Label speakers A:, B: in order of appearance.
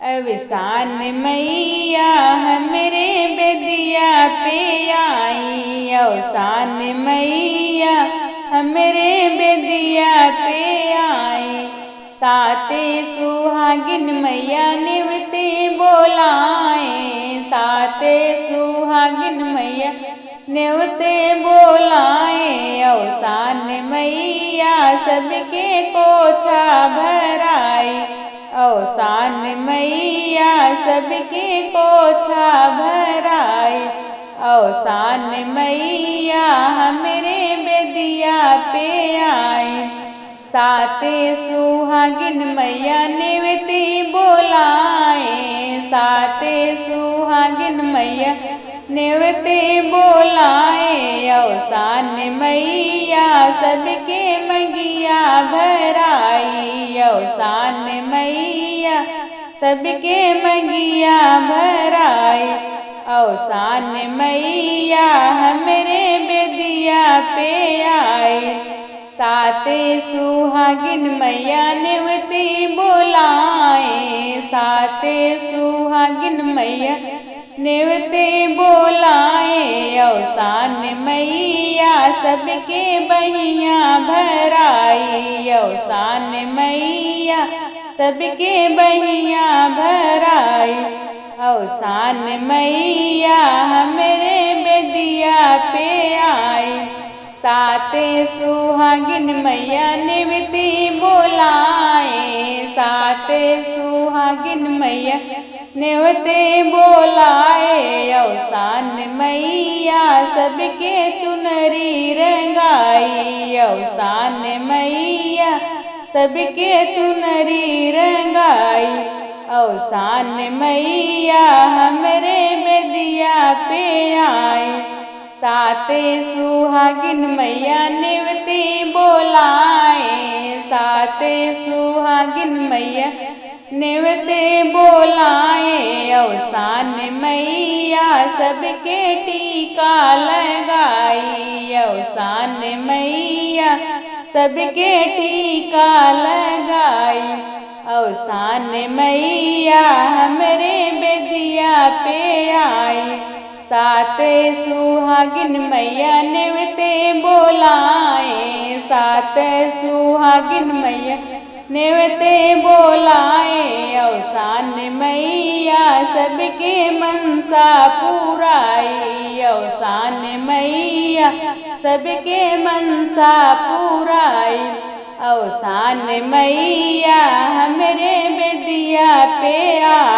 A: अवसान मैया हमरे बेदिया पे आई, अवसान मैया हमरे बेदिया पे आई। साते सुहागिन मैया निवते बोलाए, साते सुहागिन मैया नेवते बोलाए। अवसान मैया सबके कोछा भराई, अवसान मैया सबके कोछा भराई। अवसान मैया हमरे बेदिया पे आई, साते सुहागिन मैया नेवते बोलाए, साते सुहागिन मैया नेवते बोलाए। अवसान मैया सबके मंगिया भराई, अवसान मैया सबके मंगिया भराई। अवसान मैया हमरे बेदिया पे आई, साते सुहागिन मैया नेवते बोलाए, साते सुहागिन मैया नेवते बोलाए। अवसान मैया सबके बहिया भराई, अवसान मैया सबके बहिया भराई। अवसान मैया हमरे बेदिया पे आई, साते सुहागिन मैया नेवते बोलाए, साते सुहागिन मैया नेवते बोलाए। अवसान मैया सबके चुनरी रंगाई, अवसान मैया सबके चुनरी रंगाई। अवसान मैया हमरे बेदिया पे आई, साते सुहागिन मैया नेवते बोलाए, साते सुहागिन मैया नेवते बोलाए। अवसान मैया सबके टीका लगाई, अवसान मैया सबके टीका लगाई। अवसान मैया हमरे बेदिया पे आई, साते सुहागिन मैया नेवते बोलाए, साते सुहागिन मैया नेवते बोलाए। अवसान मैया सबके मनसा पुराई, अवसान मैया सबके मनसा पुराई। अवसान मैया हमरे बेदिया पे आई।